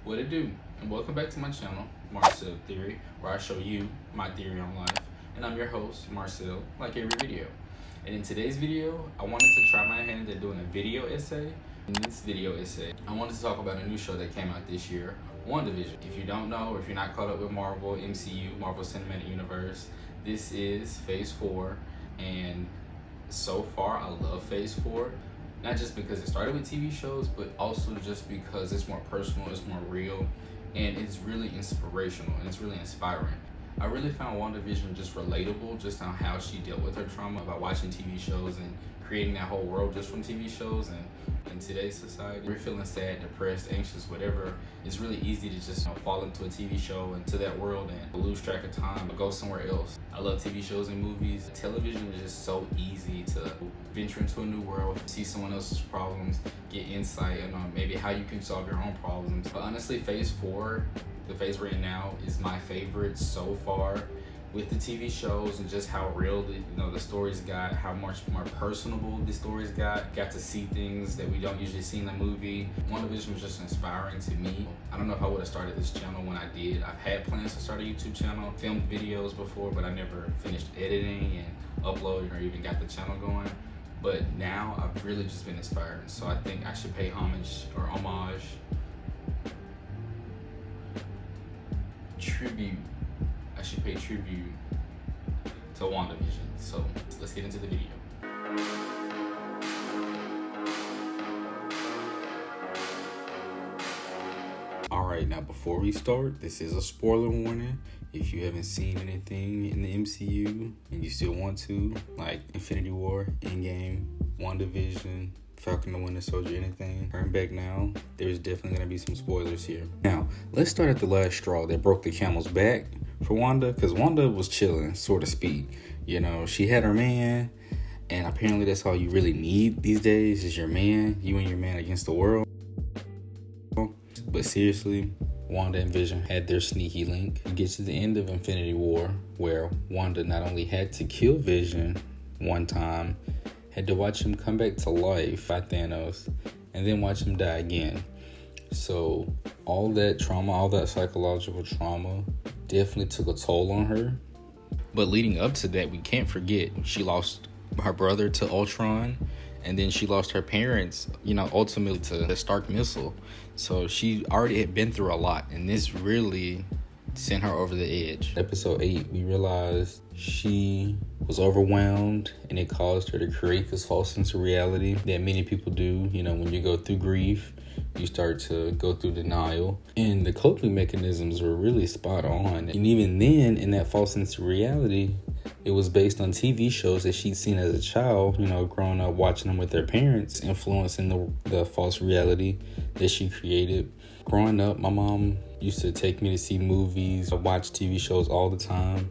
What it do? And welcome back to my channel, Marcel Theory, where I show you my theory on life. And I'm your host, Marcel, like every video. And in today's video, I wanted to try my hand at doing a video essay. In this video essay, I wanted to talk about a new show that came out this year, WandaVision. If you don't know, or if you're not caught up with Marvel, MCU, Marvel Cinematic Universe, this is Phase 4. And so far, I love Phase 4. Not just because it started with TV shows, but also just because it's more personal, it's more real, and it's really inspirational, and it's really inspiring. I really found WandaVision just relatable, just on how she dealt with her trauma by watching TV shows and creating that whole world just from TV shows. And in today's society, we're feeling sad, depressed, anxious, whatever. It's really easy to just fall into a TV show, into that world, and lose track of time, or go somewhere else. I love TV shows and movies. Television is just so easy to venture into a new world, see someone else's problems, get insight, and maybe how you can solve your own problems. But honestly, Phase 4, the phase we're in now, is my favorite so far, with the TV shows and just how real the stories got, how much more personable the stories got to see things that we don't usually see in the movie. WandaVision was just inspiring to me. I don't know if I would have started this channel when I did. I've had plans to start a YouTube channel, filmed videos before, but I never finished editing and uploading or even got the channel going. But now I've really just been inspired, so I think I should pay homage, tribute. I should pay tribute to WandaVision. So let's get into the video. Alright, now before we start, this is a spoiler warning. If you haven't seen anything in the MCU and you still want to, like Infinity War, Endgame, WandaVision, Falcon the Winter Soldier, anything, turn back now. There's definitely going to be some spoilers here. Now, let's start at the last straw that broke the camel's back for Wanda, because Wanda was chilling, so to speak. She had her man, and apparently that's all you really need these days is your man, you and your man against the world. But seriously, Wanda and Vision had their sneaky link. You get to the end of Infinity War, where Wanda not only had to kill Vision one time, had to watch him come back to life by Thanos, and then watch him die again. So all that trauma, all that psychological trauma definitely took a toll on her. But leading up to that, we can't forget she lost her brother to Ultron, and then she lost her parents, ultimately to the Stark missile. So she already had been through a lot, and this really sent her over the edge. Episode 8, we realized she was overwhelmed, and it caused her to create this false sense of reality that many people do. When you go through grief, you start to go through denial, and the coping mechanisms were really spot on. And even then, in that false sense of reality, it was based on TV shows that she'd seen as a child, growing up watching them with their parents, influencing the false reality that she created. Growing up, my mom used to take me to see movies, watch TV shows all the time.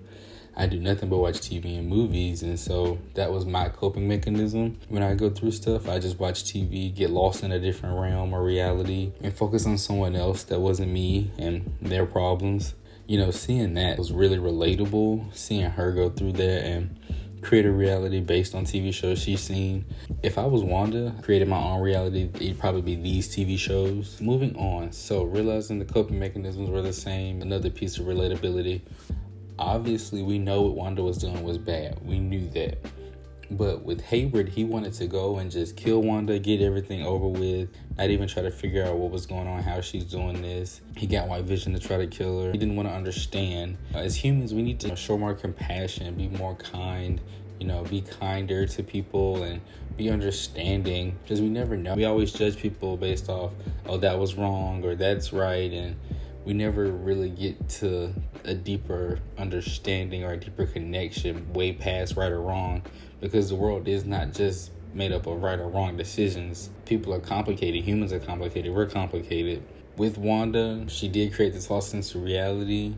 I do nothing but watch TV and movies, and so that was my coping mechanism. When I go through stuff, I just watch TV, get lost in a different realm or reality, and focus on someone else that wasn't me and their problems. Seeing that was really relatable, seeing her go through that and create a reality based on TV shows she's seen. If I was Wanda, creating my own reality, it'd probably be these TV shows. Moving on, so realizing the coping mechanisms were the same, another piece of relatability. Obviously, we know what Wanda was doing was bad. We knew that. But with Hayward, he wanted to go and just kill Wanda, get everything over with, not even try to figure out what was going on, how she's doing this. He got White Vision to try to kill her. He didn't want to understand. As humans, we need to show more compassion, be more kind, be kinder to people and be understanding, because we never know. We always judge people based off, oh, that was wrong or that's right, and we never really get to a deeper understanding or a deeper connection way past right or wrong, because the world is not just made up of right or wrong decisions. People are complicated. Humans are complicated. We're complicated. With Wanda, she did create this false sense of reality,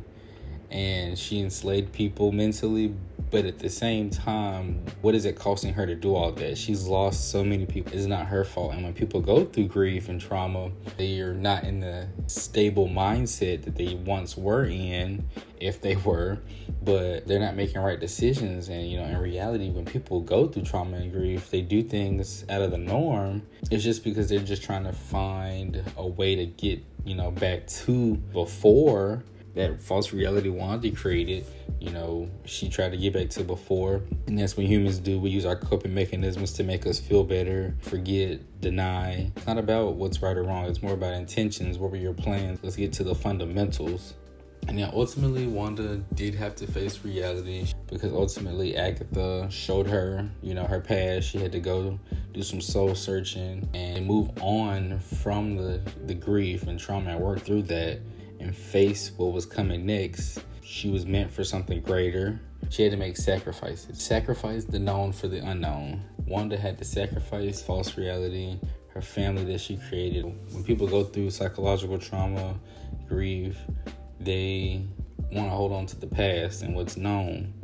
and she enslaved people mentally, But at the same time, what is it costing her to do all that? She's lost so many people. It's not her fault. And when people go through grief and trauma, they are not in the stable mindset that they once were in, if they were, but they're not making right decisions. And, in reality, when people go through trauma and grief, they do things out of the norm. It's just because they're just trying to find a way to get, back to before that false reality Wanda created. She tried to get back to before, and that's what humans do. We use our coping mechanisms to make us feel better, forget, deny. It's not about what's right or wrong. It's more about intentions. What were your plans? Let's get to the fundamentals. And then ultimately, Wanda did have to face reality, because ultimately Agatha showed her, her past. She had to go do some soul searching and move on from the grief and trauma and work through that and face what was coming next. She was meant for something greater. She had to make sacrifices. Sacrifice the known for the unknown. Wanda had to sacrifice false reality, her family that she created. When people go through psychological trauma, grief, they want to hold on to the past and what's known.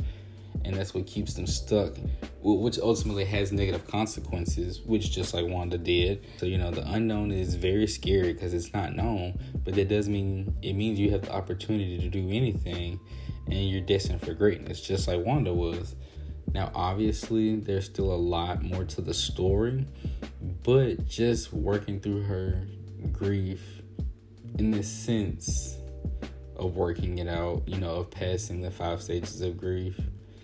And that's what keeps them stuck, which ultimately has negative consequences, which just like Wanda did. So, the unknown is very scary because it's not known, but that does mean, it means you have the opportunity to do anything and you're destined for greatness, just like Wanda was. Now, obviously, there's still a lot more to the story, but just working through her grief in the sense of working it out, of passing the 5 stages of grief.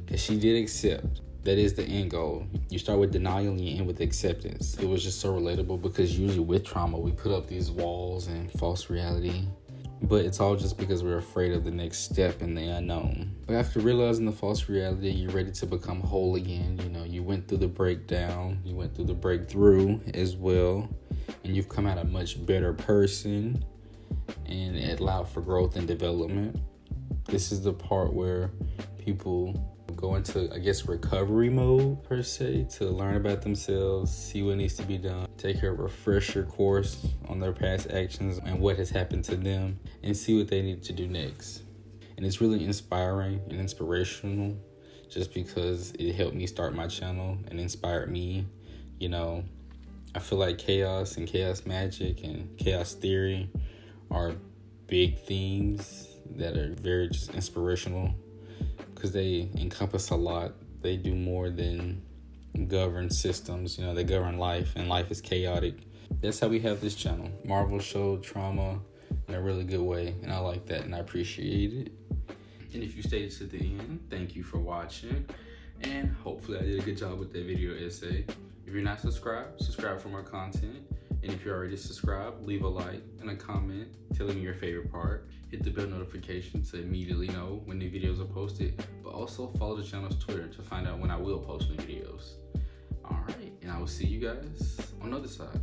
Because she did accept. That is the end goal. You start with denial and you end with acceptance. It was just so relatable, because usually with trauma, we put up these walls and false reality. But it's all just because we're afraid of the next step in the unknown. But after realizing the false reality, you're ready to become whole again. You went through the breakdown. You went through the breakthrough as well. And you've come out a much better person. And it allowed for growth and development. This is the part where people go into, recovery mode per se, to learn about themselves, see what needs to be done, take a refresher course on their past actions and what has happened to them, and see what they need to do next. And it's really inspiring and inspirational, just because it helped me start my channel and inspired me. I feel like chaos and chaos magic and chaos theory are big themes that are very just inspirational, because they encompass a lot. They do more than govern systems. They govern life, and life is chaotic. That's how we have this channel. Marvel showed trauma in a really good way, and I like that, and I appreciate it. And if you stayed to the end, thank you for watching, and hopefully I did a good job with that video essay. If you're not subscribed, subscribe for more content. And if you're already subscribed, leave a like and a comment telling me your favorite part. Hit the bell notification to immediately know when new videos are posted, but also follow the channel's Twitter to find out when I will post new videos. All right, and I will see you guys on the other side.